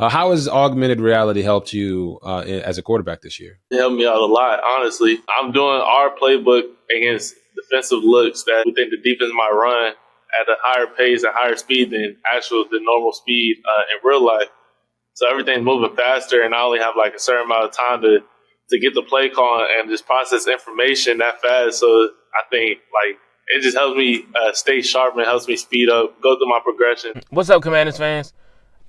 How has augmented reality helped you as a quarterback this year? It helped me out a lot, honestly. I'm doing our playbook against defensive looks that we think the defense might run at a higher pace and higher speed than the normal speed in real life. So everything's moving faster, and I only have like a certain amount of time to get the play call and just process information that fast. So I think like it just helps me stay sharp and helps me speed up, go through my progression. What's up, Commanders fans?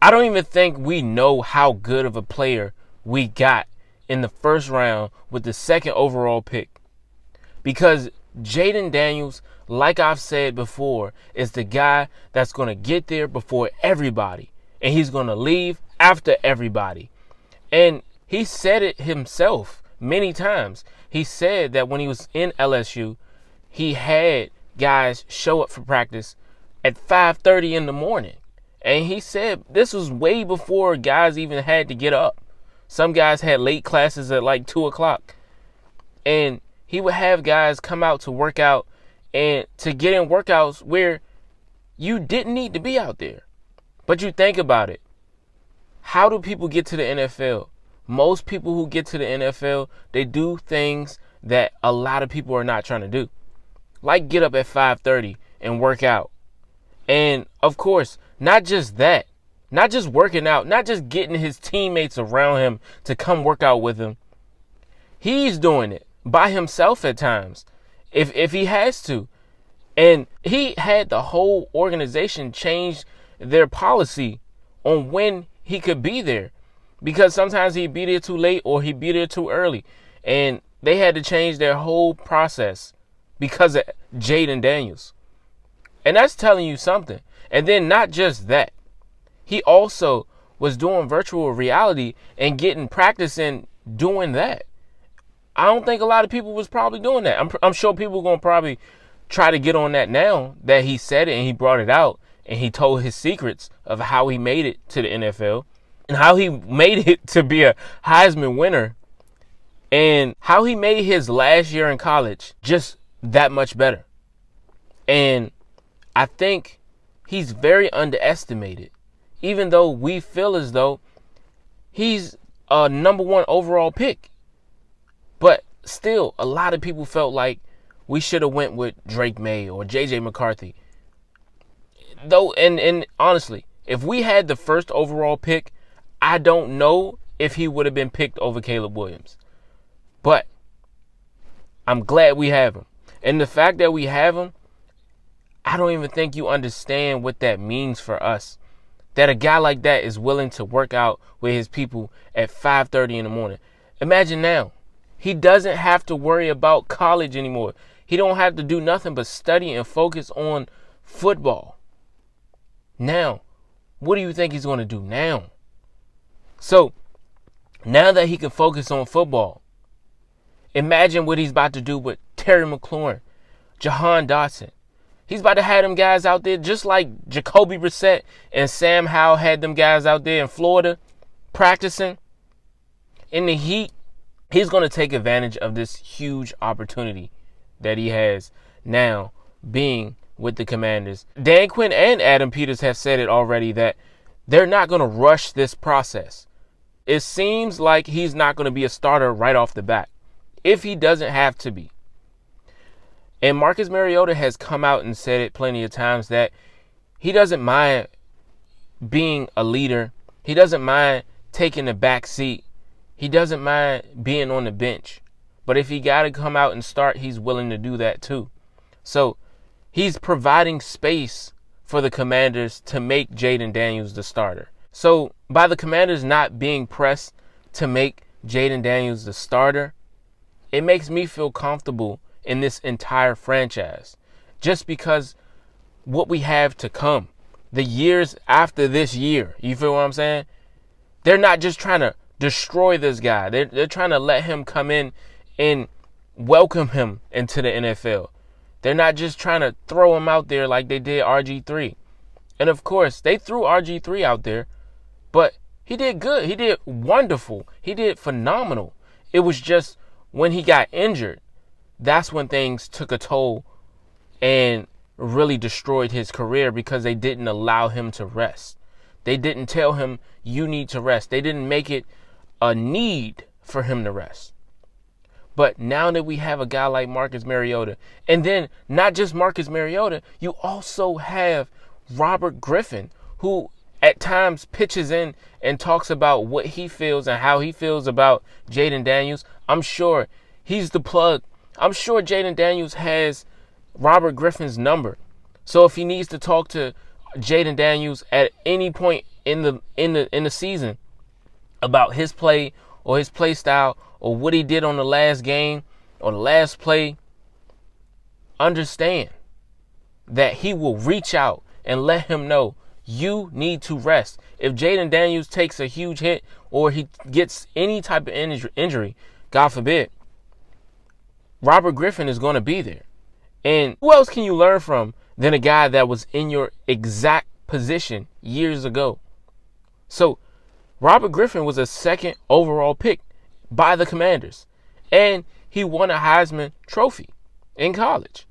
I don't even think we know how good of a player we got in the first round with the second overall pick. Because Jayden Daniels, like I've said before, is the guy that's going to get there before everybody. And he's going to leave after everybody. And he said it himself many times. He said that when he was in LSU, he had guys show up for practice at 5:30 in the morning. And he said this was way before guys even had to get up. Some guys had late classes at like 2 o'clock. And he would have guys come out to work out and to get in workouts where you didn't need to be out there. But you think about it. How do people get to the NFL? Most people who get to the NFL, they do things that a lot of people are not trying to do. Like get up at 5:30 and work out. And of course, not just that, not just working out, not just getting his teammates around him to come work out with him. He's doing it by himself at times, if he has to. And he had the whole organization change their policy on when he could be there, because sometimes he'd be there too late or he'd be there too early. And they had to change their whole process because of Jayden Daniels. And that's telling you something. And then not just that, he also was doing virtual reality and getting practice in doing that. I don't think a lot of people was probably doing that. I'm sure people are going to probably try to get on that now that he said it and he brought it out and he told his secrets of how he made it to the NFL and how he made it to be a Heisman winner and how he made his last year in college just that much better. And I think he's very underestimated, even though we feel as though he's a number one overall pick. But still, a lot of people felt like we should have went with Drake May or J.J. McCarthy. Though, and honestly, if we had the first overall pick, I don't know if he would have been picked over Caleb Williams. But I'm glad we have him. And the fact that we have him, I don't even think you understand what that means for us. That a guy like that is willing to work out with his people at 5:30 in the morning. Imagine now. He doesn't have to worry about college anymore. He don't have to do nothing but study and focus on football. Now, what do you think he's going to do now? So, now that he can focus on football, imagine what he's about to do with Terry McLaurin, Jahan Dotson. He's about to have them guys out there just like Jacoby Brissett and Sam Howell had them guys out there in Florida practicing in the heat. He's going to take advantage of this huge opportunity that he has now being with the Commanders. Dan Quinn and Adam Peters have said it already that they're not going to rush this process. It seems like he's not going to be a starter right off the bat if he doesn't have to be. And Marcus Mariota has come out and said it plenty of times that he doesn't mind being a leader. He doesn't mind taking the back seat. He doesn't mind being on the bench. But if he got to come out and start, he's willing to do that too. So he's providing space for the Commanders to make Jayden Daniels the starter. So by the Commanders not being pressed to make Jayden Daniels the starter, it makes me feel comfortable in this entire franchise. Just because what we have to come, the years after this year, you feel what I'm saying? They're not just trying to destroy this guy. They're trying to let him come in and welcome him into the NFL. They're not just trying to throw him out there like they did RG3. And of course, they threw RG3 out there, but he did good. He did wonderful. He did phenomenal. It was just when he got injured, that's when things took a toll and really destroyed his career because they didn't allow him to rest. They didn't tell him you need to rest. They didn't make it a need for him to rest. But now that we have a guy like Marcus Mariota, and then not just Marcus Mariota, you also have Robert Griffin, who at times pitches in and talks about what he feels and how he feels about Jayden Daniels. I'm sure he's the plug. I'm sure Jayden Daniels has Robert Griffin's number. So if he needs to talk to Jayden Daniels at any point in the season about his play or his play style or what he did on the last game or the last play, understand that he will reach out and let him know you need to rest. If Jayden Daniels takes a huge hit or he gets any type of injury, God forbid, Robert Griffin is going to be there. And who else can you learn from than a guy that was in your exact position years ago? So Robert Griffin was a second overall pick by the Commanders, and he won a Heisman Trophy in college.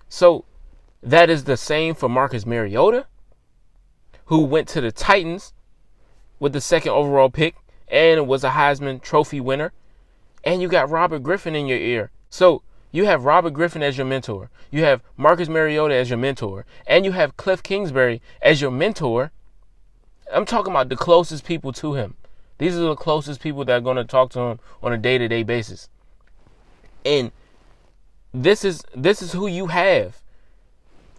So that is the same for Marcus Mariota, who went to the Titans with the second overall pick and was a Heisman Trophy winner. And you got Robert Griffin in your ear. So you have Robert Griffin as your mentor. You have Marcus Mariota as your mentor. And you have Cliff Kingsbury as your mentor. I'm talking about the closest people to him. These are the closest people that are going to talk to him on a day-to-day basis. And this is who you have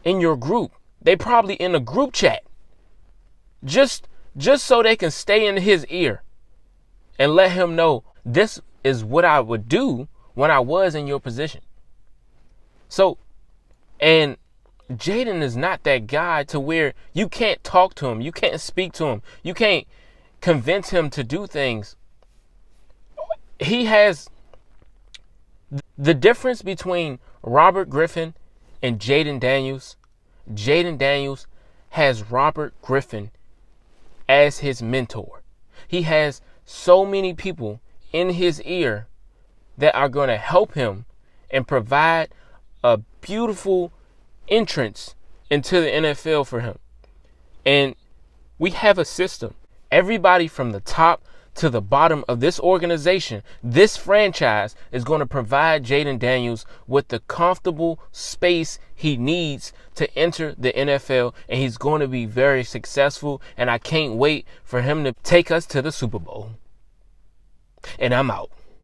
in your group. They probably in a group chat. Just so they can stay in his ear and let him know this is what I would do when I was in your position. So, and Jayden is not that guy to where you can't talk to him. You can't speak to him. You can't convince him to do things. He has the difference between Robert Griffin and Jayden Daniels. Jayden Daniels has Robert Griffin as his mentor. He has so many people in his ear that are going to help him and provide a beautiful entrance into the NFL for him. And we have a system. Everybody from the top to the bottom of this organization, this franchise, is going to provide Jayden Daniels with the comfortable space he needs to enter the NFL, and he's going to be very successful, and I can't wait for him to take us to the Super Bowl. And I'm out.